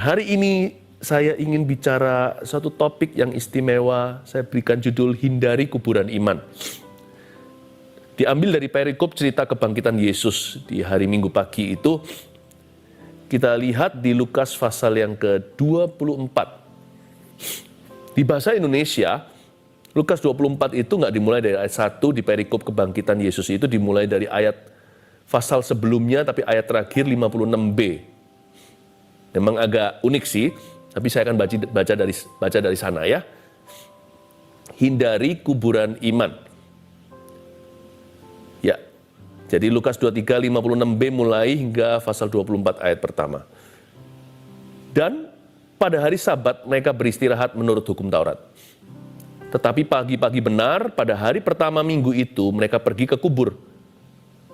Hari ini saya ingin bicara satu topik yang istimewa. Saya berikan judul Hindari Kuburan Iman. Diambil dari perikop cerita kebangkitan Yesus di hari Minggu pagi itu. Kita lihat di Lukas pasal yang ke-24. Di bahasa Indonesia, Lukas 24 itu nggak dimulai dari ayat 1 di perikop kebangkitan Yesus itu dimulai dari ayat pasal sebelumnya, tapi ayat terakhir 56b. Memang agak unik sih, tapi saya akan baca dari sana ya. Hindari kuburan iman. Ya, jadi Lukas 23, 56b mulai hingga pasal 24 ayat pertama. Dan pada hari Sabat mereka beristirahat menurut hukum Taurat. Tetapi pagi-pagi benar pada hari pertama minggu itu mereka pergi ke kubur,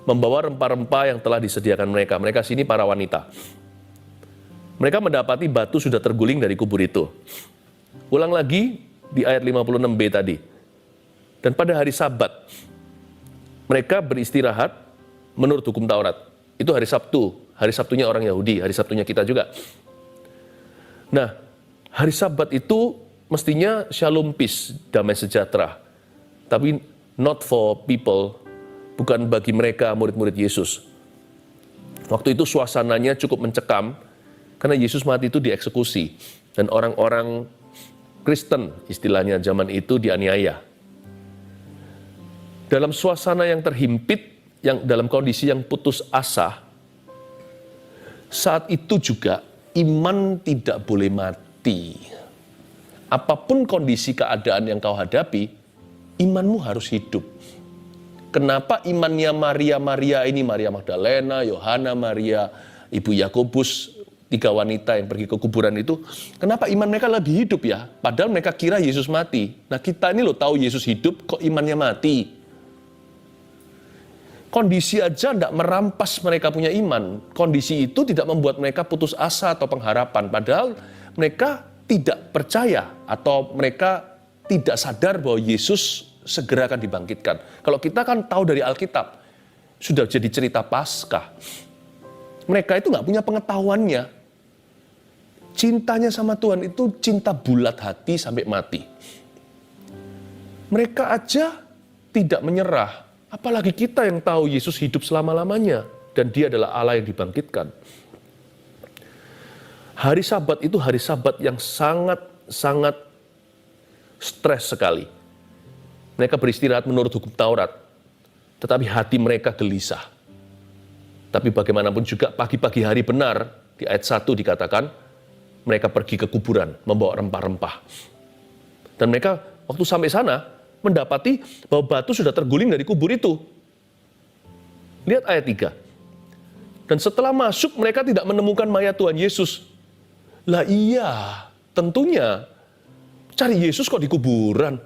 membawa rempah-rempah yang telah disediakan mereka. Mereka sini para wanita. Mereka mendapati batu sudah terguling dari kubur itu. Ulang lagi di ayat 56b tadi. Dan pada hari Sabat, mereka beristirahat menurut hukum Taurat. Itu hari Sabtu. Hari Sabtunya orang Yahudi, hari Sabtunya kita juga. Nah, hari Sabat itu mestinya shalom peace, damai sejahtera. Tapi not for people, bukan bagi mereka murid-murid Yesus. Waktu itu suasananya cukup mencekam, karena Yesus mati itu dieksekusi. Dan orang-orang Kristen, istilahnya zaman itu, dianiaya. Dalam suasana yang terhimpit, yang dalam kondisi yang putus asa, saat itu juga iman tidak boleh mati. Apapun kondisi keadaan yang kau hadapi, imanmu harus hidup. Kenapa imannya Maria ini, Maria Magdalena, Yohana, Maria, Ibu Yakobus, 3 wanita yang pergi ke kuburan itu, kenapa iman mereka lagi hidup ya? Padahal mereka kira Yesus mati. Nah kita ini loh tahu Yesus hidup, kok imannya mati? Kondisi aja tidak merampas mereka punya iman. Kondisi itu tidak membuat mereka putus asa atau pengharapan. Padahal mereka tidak percaya atau mereka tidak sadar bahwa Yesus segera akan dibangkitkan. Kalau kita kan tahu dari Alkitab, sudah jadi cerita Paskah. Mereka itu nggak punya pengetahuannya. Cintanya sama Tuhan itu cinta bulat hati sampai mati. Mereka aja tidak menyerah. Apalagi kita yang tahu Yesus hidup selama-lamanya. Dan dia adalah Allah yang dibangkitkan. Hari Sabat itu hari Sabat yang sangat stres sekali. Mereka beristirahat menurut hukum Taurat. Tetapi hati mereka gelisah. Tapi bagaimanapun juga pagi-pagi hari benar, di ayat 1 dikatakan, mereka pergi ke kuburan, membawa rempah-rempah. Dan mereka waktu sampai sana, mendapati bahwa batu sudah terguling dari kubur itu. Lihat ayat 3. Dan setelah masuk, mereka tidak menemukan mayat Tuhan Yesus. Lah iya, tentunya, cari Yesus kok di kuburan.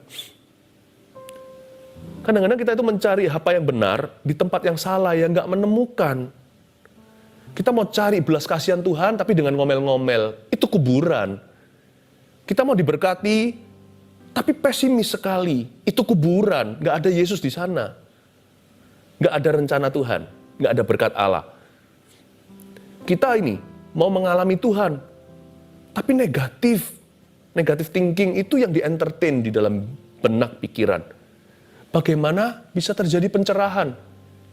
Kadang-kadang kita itu mencari apa yang benar di tempat yang salah, yang nggak menemukan. Kita mau cari belas kasihan Tuhan, tapi dengan ngomel-ngomel. Itu kuburan. Kita mau diberkati, tapi pesimis sekali. Itu kuburan. Nggak ada Yesus di sana. Nggak ada rencana Tuhan. Nggak ada berkat Allah. Kita ini mau mengalami Tuhan, tapi negatif. Negatif thinking itu yang di-entertain di dalam benak pikiran. Bagaimana bisa terjadi pencerahan?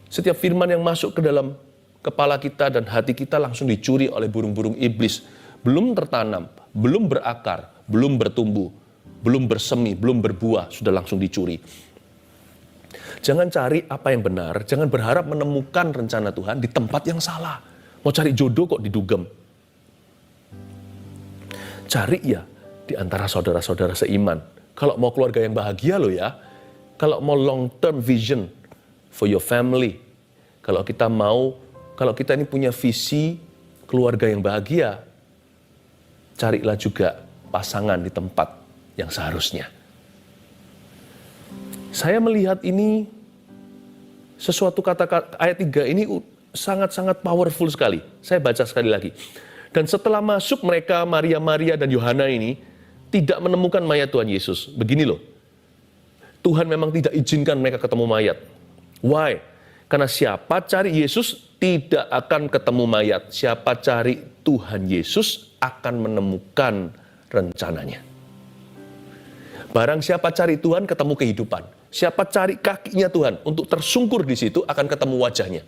Setiap firman yang masuk ke dalam kepala kita dan hati kita langsung dicuri oleh burung-burung iblis. Belum tertanam, belum berakar, belum bertumbuh, belum bersemi, belum berbuah, sudah langsung dicuri. Jangan cari apa yang benar, jangan berharap menemukan rencana Tuhan di tempat yang salah. Mau cari jodoh kok didugem. Cari ya di antara saudara-saudara seiman. Kalau mau keluarga yang bahagia loh ya, kalau mau long term vision for your family, kalau kita ini punya visi keluarga yang bahagia, carilah juga pasangan di tempat yang seharusnya. Saya melihat ini, sesuatu kata-kata ayat 3 ini sangat-sangat powerful sekali. Saya baca sekali lagi. Dan setelah masuk mereka, Maria dan Yohana ini, tidak menemukan mayat Tuhan Yesus. Begini loh, Tuhan memang tidak izinkan mereka ketemu mayat. Why? Karena siapa cari Yesus tidak akan ketemu mayat. Siapa cari Tuhan Yesus akan menemukan rencananya. Barang siapa cari Tuhan, ketemu kehidupan. Siapa cari kakinya Tuhan untuk tersungkur di situ, akan ketemu wajahnya.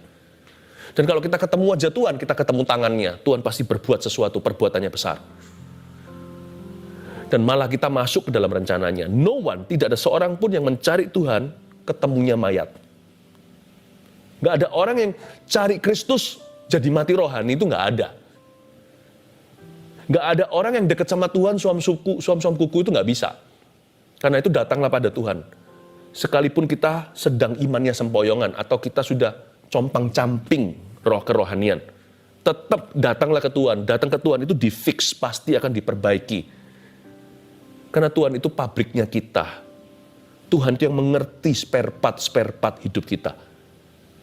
Dan kalau kita ketemu wajah Tuhan, kita ketemu tangannya. Tuhan pasti berbuat sesuatu, perbuatannya besar. Dan malah kita masuk ke dalam rencananya. No one, tidak ada seorang pun yang mencari Tuhan, ketemunya mayat. Nggak ada orang yang cari Kristus jadi mati rohani, itu nggak ada. Nggak ada orang yang dekat sama Tuhan, suam kuku itu nggak bisa. Karena itu datanglah pada Tuhan. Sekalipun kita sedang imannya sempoyongan, atau kita sudah compang-camping roh kerohanian, tetap datanglah ke Tuhan. Datang ke Tuhan itu di-fix, pasti akan diperbaiki. Karena Tuhan itu pabriknya kita. Tuhan itu yang mengerti spare part hidup kita.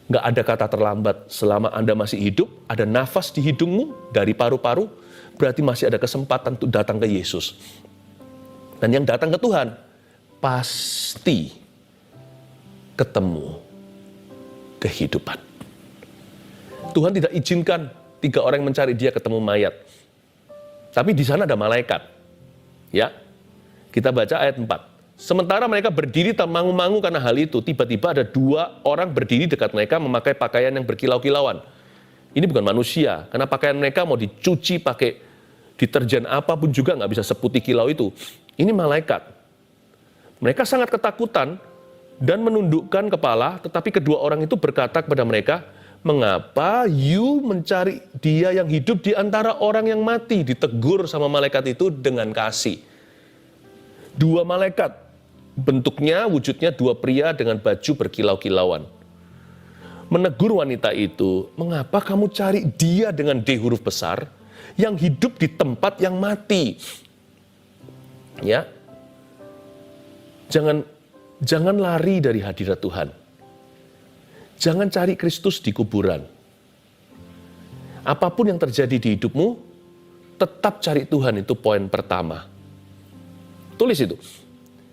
Nggak ada kata terlambat. Selama Anda masih hidup, ada nafas di hidungmu, dari paru-paru, berarti masih ada kesempatan untuk datang ke Yesus. Dan yang datang ke Tuhan, pasti ketemu kehidupan. Tuhan tidak izinkan 3 orang mencari dia ketemu mayat. Tapi di sana ada malaikat. Ya, kita baca ayat 4. Sementara mereka berdiri termangu-mangu karena hal itu, tiba-tiba ada 2 orang berdiri dekat mereka memakai pakaian yang berkilau-kilauan. Ini bukan manusia, karena pakaian mereka mau dicuci pakai deterjen apapun juga nggak bisa seputih kilau itu. Ini malaikat. Mereka sangat ketakutan dan menundukkan kepala, tetapi kedua orang itu berkata kepada mereka, "Mengapa you mencari dia yang hidup di antara orang yang mati?" Ditegur sama malaikat itu dengan kasih. 2 malaikat, bentuknya, wujudnya 2 pria dengan baju berkilau-kilauan. Menegur wanita itu, "Mengapa kamu cari dia dengan D huruf besar, yang hidup di tempat yang mati?" Ya, jangan lari dari hadirat Tuhan. Jangan cari Kristus di kuburan. Apapun yang terjadi di hidupmu, tetap cari Tuhan, itu poin pertama. Tulis itu.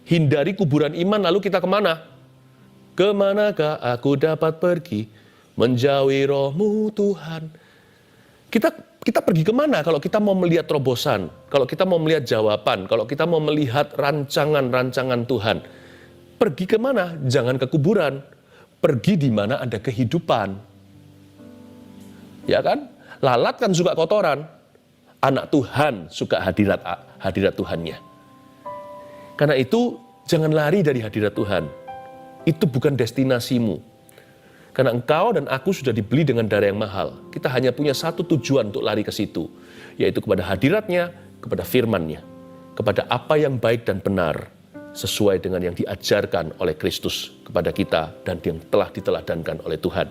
Hindari kuburan iman, lalu kita kemana? Kemanakah aku dapat pergi? Menjauhi roh-Mu Tuhan. Kita pergi kemana kalau kita mau melihat terobosan, kalau kita mau melihat jawaban, kalau kita mau melihat rancangan-rancangan Tuhan. Pergi kemana? Jangan ke kuburan. Pergi di mana ada kehidupan. Ya kan? Lalat kan suka kotoran. Anak Tuhan suka hadirat Tuhannya. Karena itu, jangan lari dari hadirat Tuhan. Itu bukan destinasimu. Karena engkau dan aku sudah dibeli dengan darah yang mahal. Kita hanya punya satu tujuan untuk lari ke situ, yaitu kepada hadiratnya, kepada firman-Nya, kepada apa yang baik dan benar, sesuai dengan yang diajarkan oleh Kristus kepada kita dan yang telah diteladankan oleh Tuhan.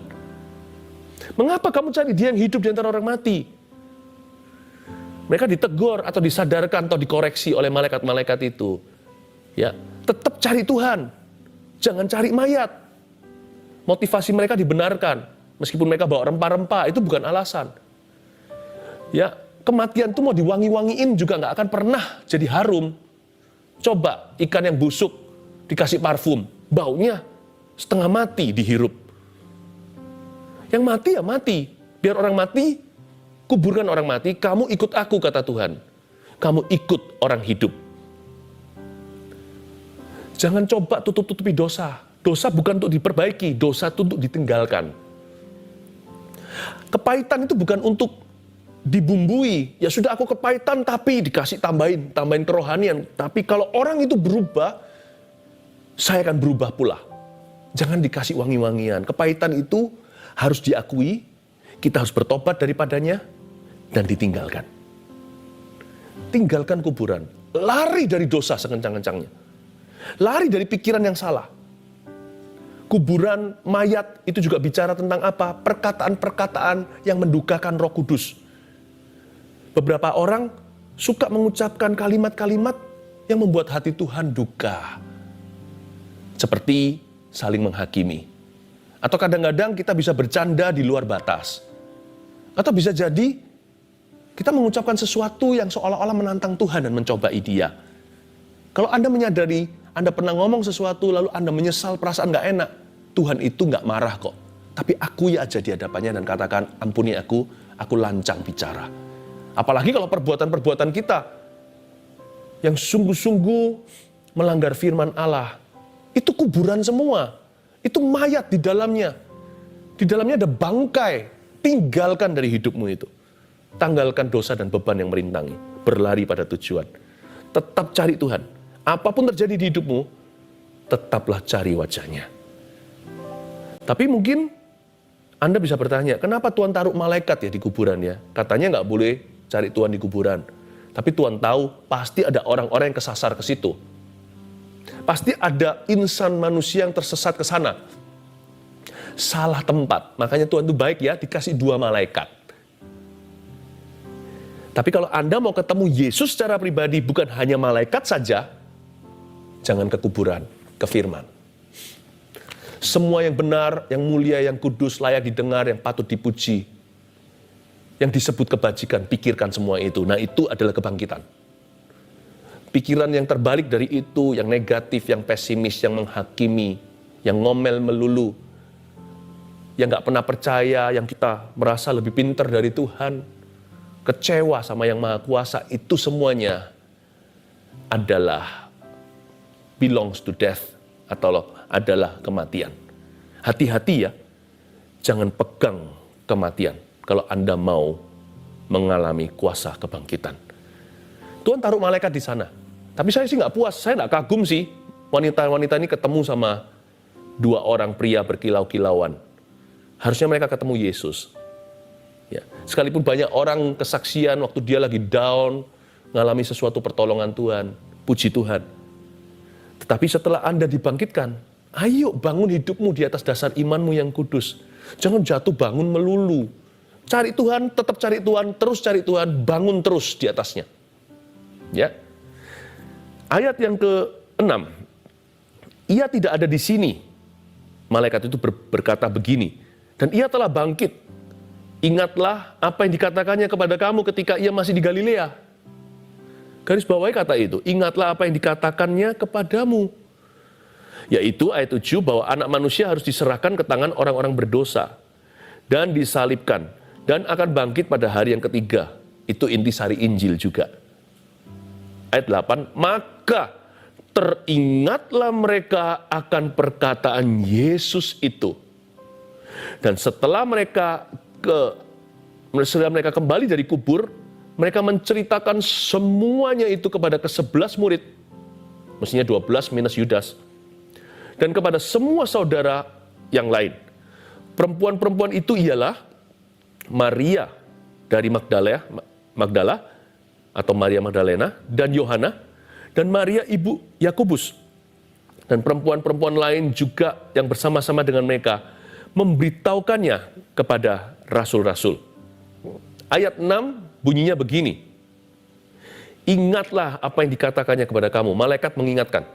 Mengapa kamu cari dia yang hidup di antara orang mati? Mereka ditegur atau disadarkan atau dikoreksi oleh malaikat-malaikat itu. Ya, tetap cari Tuhan, jangan cari mayat. Motivasi mereka dibenarkan, meskipun mereka bawa rempah-rempah, itu bukan alasan. Ya, kematian itu mau diwangi-wangiin juga nggak akan pernah jadi harum. Coba ikan yang busuk dikasih parfum, baunya setengah mati dihirup. Yang mati ya mati, biar orang mati, kuburkan orang mati, kamu ikut aku, kata Tuhan. Kamu ikut orang hidup. Jangan coba tutup-tutupi dosa. Dosa bukan untuk diperbaiki, dosa itu untuk ditinggalkan. Kepahitan itu bukan untuk dibumbui. Ya sudah, aku kepahitan tapi dikasih tambahin kerohanian. Tapi kalau orang itu berubah, saya akan berubah pula. Jangan dikasih wangi-wangian. Kepahitan itu harus diakui, kita harus bertobat daripadanya, dan ditinggalkan. Tinggalkan kuburan. Lari dari dosa sekencang-kencangnya. Lari dari pikiran yang salah. Kuburan mayat itu juga bicara tentang apa? Perkataan-perkataan yang mendukakan Roh Kudus. Beberapa orang suka mengucapkan kalimat-kalimat yang membuat hati Tuhan duka. Seperti saling menghakimi. Atau kadang-kadang kita bisa bercanda di luar batas. Atau bisa jadi kita mengucapkan sesuatu yang seolah-olah menantang Tuhan dan mencobai Dia. Kalau Anda menyadari Anda pernah ngomong sesuatu lalu Anda menyesal, perasaan gak enak, Tuhan itu gak marah kok. Tapi akui aja di hadapannya dan katakan, ampuni aku lancang bicara. Apalagi kalau perbuatan-perbuatan kita yang sungguh-sungguh melanggar firman Allah. Itu kuburan semua. Itu mayat di dalamnya. Di dalamnya ada bangkai. Tinggalkan dari hidupmu itu. Tanggalkan dosa dan beban yang merintangi. Berlari pada tujuan. Tetap cari Tuhan. Apapun terjadi di hidupmu, tetaplah cari wajahnya. Tapi mungkin Anda bisa bertanya, kenapa Tuhan taruh malaikat ya di kuburan ya? Katanya nggak boleh cari Tuhan di kuburan. Tapi Tuhan tahu pasti ada orang-orang yang kesasar ke situ. Pasti ada insan manusia yang tersesat ke sana. Salah tempat. Makanya Tuhan itu baik ya, dikasih 2 malaikat. Tapi kalau Anda mau ketemu Yesus secara pribadi, bukan hanya malaikat saja, jangan ke kuburan, ke firman. Semua yang benar, yang mulia, yang kudus, layak didengar, yang patut dipuji, yang disebut kebajikan, pikirkan semua itu. Nah, itu adalah kebangkitan. Pikiran yang terbalik dari itu, yang negatif, yang pesimis, yang menghakimi, yang ngomel melulu, yang gak pernah percaya, yang kita merasa lebih pintar dari Tuhan, kecewa sama yang Maha Kuasa, itu semuanya adalah belongs to death, atau adalah kematian. Hati-hati ya, jangan pegang kematian kalau Anda mau mengalami kuasa kebangkitan. Tuhan taruh malaikat di sana. Tapi saya sih nggak puas, saya nggak kagum sih wanita-wanita ini ketemu sama 2 orang pria berkilau-kilauan. Harusnya mereka ketemu Yesus. Ya, sekalipun banyak orang kesaksian waktu dia lagi down, ngalami sesuatu pertolongan Tuhan, puji Tuhan. Tetapi setelah Anda dibangkitkan, ayo bangun hidupmu di atas dasar imanmu yang kudus. Jangan jatuh bangun melulu. Cari Tuhan, tetap cari Tuhan, terus cari Tuhan, bangun terus di atasnya. Ya. Ayat yang ke-6. Ia tidak ada di sini. Malaikat itu berkata begini, dan ia telah bangkit. Ingatlah apa yang dikatakannya kepada kamu ketika ia masih di Galilea. Garis bawahi kata itu, ingatlah apa yang dikatakannya kepadamu. Yaitu ayat 7, bahwa anak manusia harus diserahkan ke tangan orang-orang berdosa dan disalibkan dan akan bangkit pada hari yang ketiga. Itu intisari Injil juga. Ayat 8, maka teringatlah mereka akan perkataan Yesus itu. Dan setelah mereka kembali dari kubur, mereka menceritakan semuanya itu kepada ke-11 murid, mestinya 12 minus Yudas, dan kepada semua saudara yang lain. Perempuan-perempuan itu ialah Maria dari Magdala atau Maria Magdalena, dan Yohana, dan Maria ibu Yakobus. Dan perempuan-perempuan lain juga yang bersama-sama dengan mereka memberitahukannya kepada rasul-rasul. Ayat 6 bunyinya begini. Ingatlah apa yang dikatakannya kepada kamu. Malaikat mengingatkan.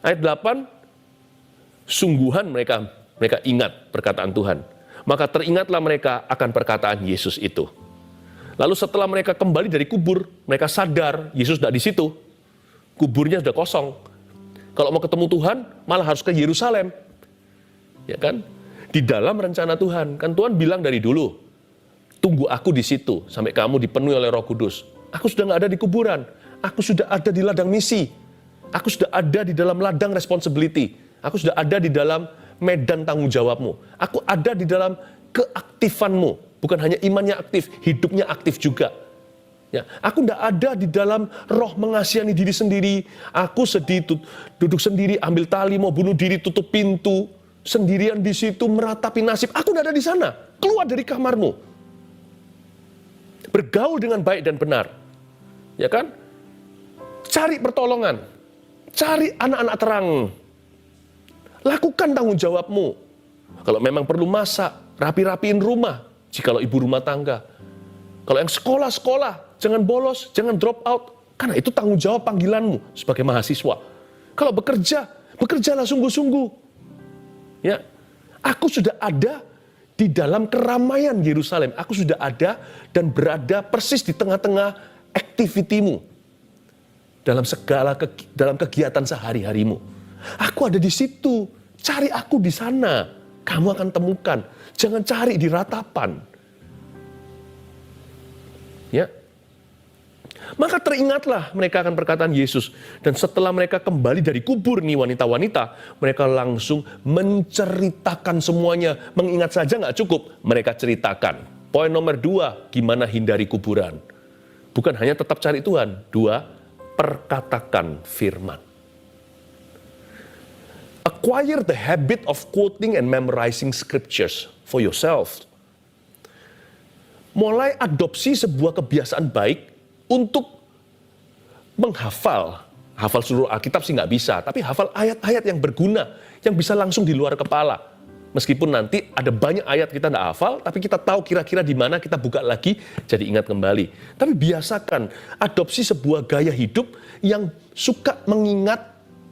Ayat 8, sungguhan mereka ingat perkataan Tuhan. Maka teringatlah mereka akan perkataan Yesus itu. Lalu setelah mereka kembali dari kubur, mereka sadar Yesus tidak di situ. Kuburnya sudah kosong. Kalau mau ketemu Tuhan, malah harus ke Yerusalem. Ya kan? Di dalam rencana Tuhan. Kan Tuhan bilang dari dulu, tunggu aku di situ sampai kamu dipenuhi oleh Roh Kudus. Aku sudah nggak ada di kuburan. Aku sudah ada di ladang misi. Aku sudah ada di dalam ladang responsibility. Aku sudah ada di dalam medan tanggung jawabmu. Aku ada di dalam keaktifanmu. Bukan hanya imannya aktif, hidupnya aktif juga. Ya, aku tidak ada di dalam roh mengasihani diri sendiri. Aku sedih, duduk sendiri, ambil tali, mau bunuh diri, tutup pintu. Sendirian di situ meratapi nasib. Aku tidak ada di sana. Keluar dari kamarmu. Bergaul dengan baik dan benar. Ya kan? Cari pertolongan. Cari anak-anak terang. Lakukan tanggung jawabmu. Kalau memang perlu masak, rapi-rapiin rumah. Jikalau ibu rumah tangga. Kalau yang sekolah, jangan bolos, jangan drop out. Karena itu tanggung jawab panggilanmu sebagai mahasiswa. Kalau bekerjalah sungguh-sungguh. Ya, aku sudah ada di dalam keramaian Yerusalem. Aku sudah ada dan berada persis di tengah-tengah aktivitimu. Dalam kegiatan sehari-harimu. Aku ada di situ. Cari aku di sana. Kamu akan temukan. Jangan cari di ratapan. Ya, Maka teringatlah mereka akan perkataan Yesus. Dan setelah mereka kembali dari kubur nih wanita-wanita, mereka langsung menceritakan semuanya. Mengingat saja nggak cukup, mereka ceritakan. Poin nomor 2, gimana hindari kuburan. Bukan hanya tetap cari Tuhan. 2, perkatakan firman. Acquire the habit of quoting and memorizing scriptures for yourself. Mulai adopsi sebuah kebiasaan baik untuk menghafal. Hafal seluruh Alkitab sih nggak bisa, tapi hafal ayat-ayat yang berguna, yang bisa langsung di luar kepala. Meskipun nanti ada banyak ayat kita nggak hafal, tapi kita tahu kira-kira di mana kita buka lagi, jadi ingat kembali. Tapi biasakan adopsi sebuah gaya hidup yang suka mengingat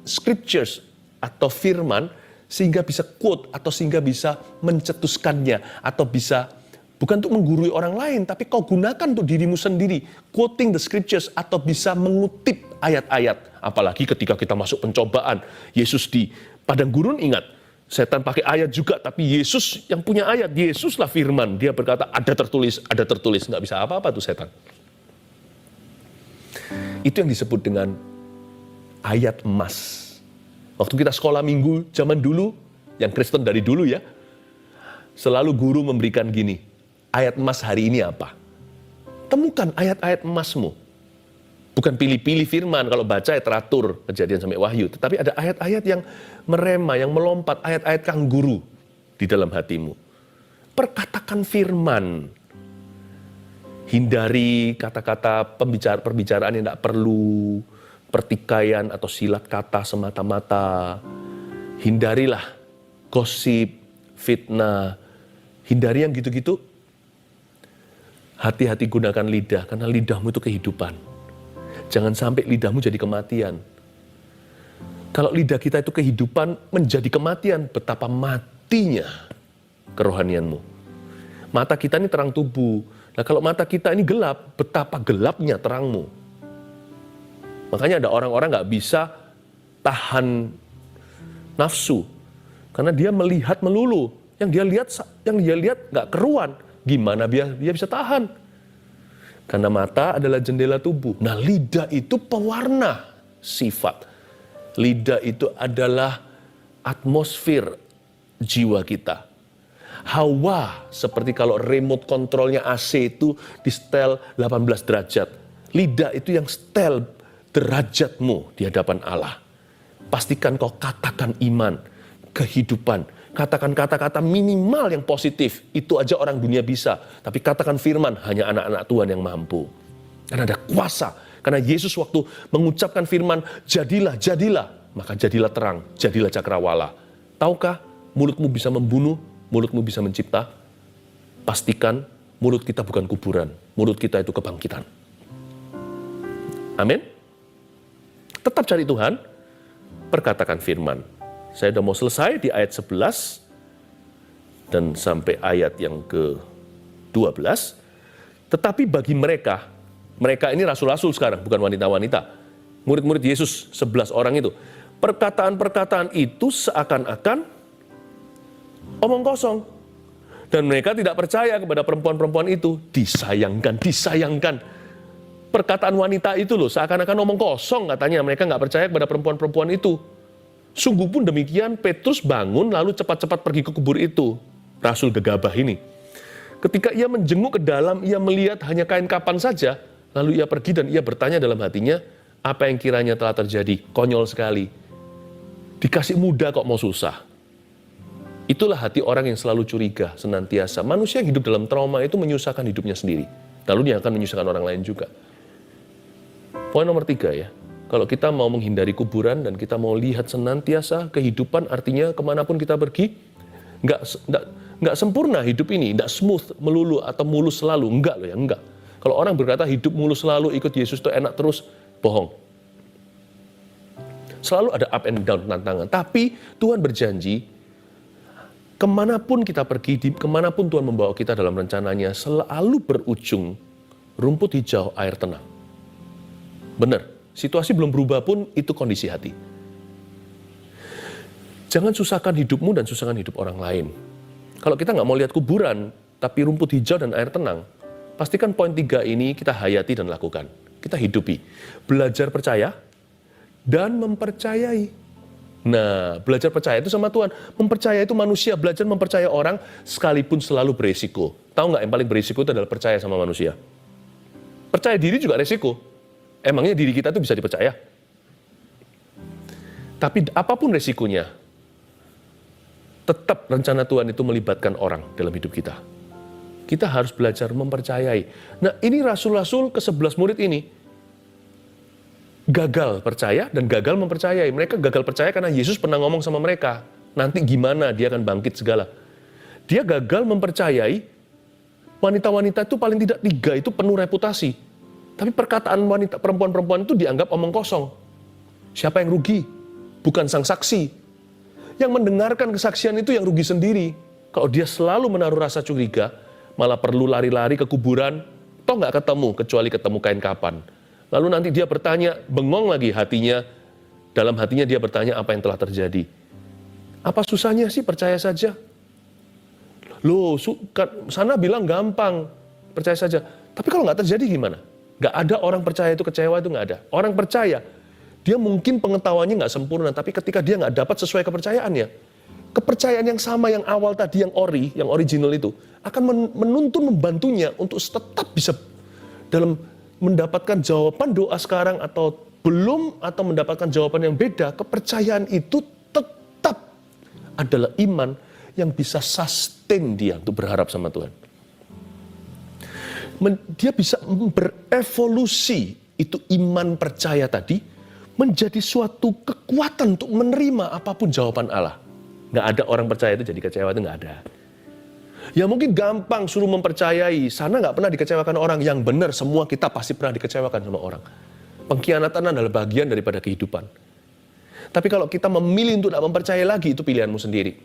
scriptures atau firman, sehingga bisa quote atau sehingga bisa mencetuskannya, atau bisa bukan untuk menggurui orang lain, tapi kau gunakan untuk dirimu sendiri. Quoting the scriptures atau bisa mengutip ayat-ayat. Apalagi ketika kita masuk pencobaan. Yesus di padang gurun, ingat. Setan pakai ayat juga, tapi Yesus yang punya ayat. Yesuslah firman. Dia berkata, ada tertulis, ada tertulis. Nggak bisa apa-apa tuh setan. Itu yang disebut dengan ayat emas. Waktu kita sekolah minggu zaman dulu, yang Kristen dari dulu ya, selalu guru memberikan gini. Ayat emas hari ini apa? Temukan ayat-ayat emasmu. Bukan pilih-pilih firman, kalau baca ya teratur, Kejadian sampai Wahyu. Tetapi ada ayat-ayat yang merema, yang melompat, ayat-ayat kangguru di dalam hatimu. Perkatakan firman. Hindari kata-kata perbicaraan yang tidak perlu, pertikaian atau silat kata semata-mata. Hindarilah gosip, fitnah. Hindari yang gitu-gitu. Hati-hati gunakan lidah, karena lidahmu itu kehidupan. Jangan sampai lidahmu jadi kematian. Kalau lidah kita itu kehidupan menjadi kematian, betapa matinya kerohanianmu. Mata kita ini terang tubuh. Nah kalau mata kita ini gelap, betapa gelapnya terangmu. Makanya ada orang-orang gak bisa tahan nafsu. Karena dia melihat melulu. Yang dia lihat gak keruan. Gimana dia bisa tahan? Karena mata adalah jendela tubuh. Nah, lidah itu pewarna sifat. Lidah itu adalah atmosfer jiwa kita. Hawa, seperti kalau remote kontrolnya AC itu di setel 18 derajat. Lidah itu yang setel derajatmu di hadapan Allah. Pastikan kau katakan iman, kehidupan. Katakan kata-kata minimal yang positif. Itu aja orang dunia bisa. Tapi katakan firman, hanya anak-anak Tuhan yang mampu. Karena ada kuasa. Karena Yesus waktu mengucapkan firman, jadilah, jadilah. Maka jadilah terang, jadilah cakrawala. Tahukah mulutmu bisa membunuh, mulutmu bisa mencipta? Pastikan mulut kita bukan kuburan. Mulut kita itu kebangkitan. Amin. Tetap cari Tuhan, perkatakan firman. Saya sudah mau selesai di ayat 11 dan sampai ayat yang ke-12. Tetapi bagi mereka ini rasul-rasul sekarang, bukan wanita-wanita. Murid-murid Yesus 11 orang itu. Perkataan-perkataan itu seakan-akan omong kosong. Dan mereka tidak percaya kepada perempuan-perempuan itu. Disayangkan. Perkataan wanita itu loh, seakan-akan omong kosong katanya. Mereka nggak percaya kepada perempuan-perempuan itu. Sungguh pun demikian, Petrus bangun lalu cepat-cepat pergi ke kubur itu. Rasul gegabah ini. Ketika ia menjenguk ke dalam, ia melihat hanya kain kapan saja. Lalu ia pergi dan ia bertanya dalam hatinya, apa yang kiranya telah terjadi? Konyol sekali. Dikasih muda kok mau susah. Itulah hati orang yang selalu curiga, senantiasa. Manusia yang hidup dalam trauma itu menyusahkan hidupnya sendiri. Lalu dia akan menyusahkan orang lain juga. Poin nomor 3 ya. Kalau kita mau menghindari kuburan dan kita mau lihat senantiasa kehidupan, artinya kemanapun kita pergi, nggak sempurna hidup ini, nggak smooth, melulu atau mulus selalu, enggak loh ya, enggak. Kalau orang berkata hidup mulus selalu, ikut Yesus itu enak terus, bohong. Selalu ada up and down tantangan, tapi Tuhan berjanji, kemanapun kita pergi, kemanapun Tuhan membawa kita dalam rencananya, selalu berujung rumput hijau, air tenang. Benar. Situasi belum berubah pun itu kondisi hati. Jangan susahkan hidupmu dan susahkan hidup orang lain. Kalau kita nggak mau lihat kuburan, tapi rumput hijau dan air tenang, pastikan poin 3 ini kita hayati dan lakukan. kita hidupi. Belajar percaya dan mempercayai. Nah, belajar percaya itu sama Tuhan. Mempercaya itu manusia, belajar mempercaya orang sekalipun selalu beresiko. Tahu nggak yang paling beresiko itu adalah percaya sama manusia. Percaya diri juga resiko. Emangnya diri kita itu bisa dipercaya? Tapi apapun resikonya, tetap rencana Tuhan itu melibatkan orang dalam hidup kita. Kita harus belajar mempercayai. Nah, ini rasul-rasul ke-11 murid ini gagal percaya dan gagal mempercayai. Mereka gagal percaya karena Yesus pernah ngomong sama mereka, nanti gimana dia akan bangkit segala. Dia gagal mempercayai, wanita-wanita itu paling tidak 3 itu penuh reputasi. Tapi perkataan wanita perempuan-perempuan itu dianggap omong kosong. Siapa yang rugi? Bukan sang saksi. Yang mendengarkan kesaksian itu yang rugi sendiri. Kalau dia selalu menaruh rasa curiga, malah perlu lari-lari ke kuburan, toh nggak ketemu, kecuali ketemu kain kapan. Lalu nanti dia bertanya, bengong lagi hatinya, dalam hatinya dia bertanya apa yang telah terjadi. Apa susahnya sih percaya saja? Loh, sana bilang gampang, percaya saja. Tapi kalau nggak terjadi gimana? Nggak ada orang percaya itu kecewa, itu nggak ada. Orang percaya, dia mungkin pengetahuannya nggak sempurna, tapi ketika dia nggak dapat sesuai kepercayaannya, kepercayaan yang sama yang awal tadi, yang original itu, akan menuntun membantunya untuk tetap bisa dalam mendapatkan jawaban doa sekarang atau belum, atau mendapatkan jawaban yang beda. Kepercayaan itu tetap adalah iman yang bisa sustain dia untuk berharap sama Tuhan. Dia bisa berevolusi itu iman percaya tadi menjadi suatu kekuatan untuk menerima apapun jawaban Allah. Nggak ada orang percaya itu jadi kecewa, itu nggak ada. Ya mungkin gampang suruh mempercayai, sana nggak pernah dikecewakan orang. Yang benar, semua kita pasti pernah dikecewakan sama orang. Pengkhianatan adalah bagian daripada kehidupan. Tapi kalau kita memilih untuk tidak mempercayai lagi, itu pilihanmu sendiri.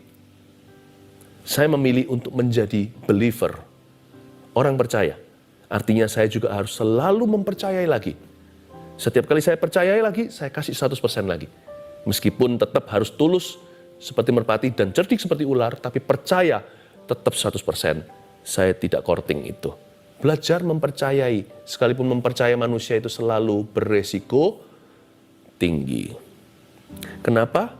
Saya memilih untuk menjadi believer, orang percaya. Artinya saya juga harus selalu mempercayai lagi. Setiap kali saya percayai lagi, saya kasih 100% lagi. Meskipun tetap harus tulus seperti merpati dan cerdik seperti ular, tapi percaya tetap 100%. Saya tidak korting itu. Belajar mempercayai, sekalipun mempercayai manusia itu selalu beresiko tinggi. Kenapa?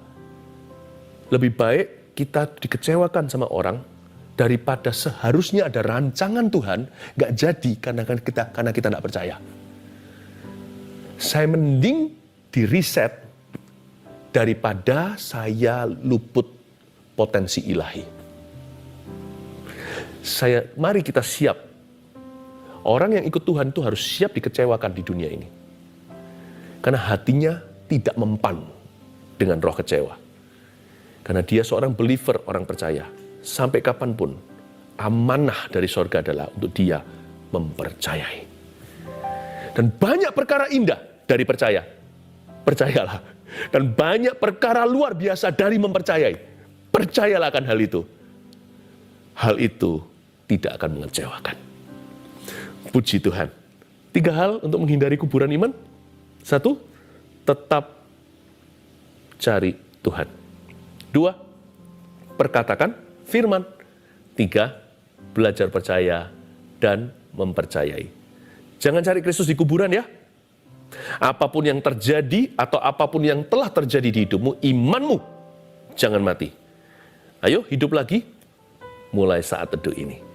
Lebih baik kita dikecewakan sama orang daripada seharusnya ada rancangan Tuhan nggak jadi karena kita nggak percaya. Saya mending di reset daripada saya luput potensi ilahi. Mari kita siap. Orang yang ikut Tuhan itu harus siap dikecewakan di dunia ini. Karena hatinya tidak mempan dengan roh kecewa. Karena dia seorang believer, orang percaya. Sampai kapanpun, amanah dari sorga adalah untuk dia mempercayai. Dan banyak perkara indah dari percaya. Percayalah. Dan banyak perkara luar biasa dari mempercayai. Percayalah akan hal itu. Hal itu tidak akan mengecewakan. Puji Tuhan. 3 hal untuk menghindari kuburan iman. 1, tetap cari Tuhan. 2, perkatakan firman. 3, belajar percaya dan mempercayai. Jangan cari Kristus di kuburan ya. Apapun yang terjadi atau apapun yang telah terjadi di hidupmu, imanmu jangan mati. Ayo hidup lagi mulai saat teduh ini.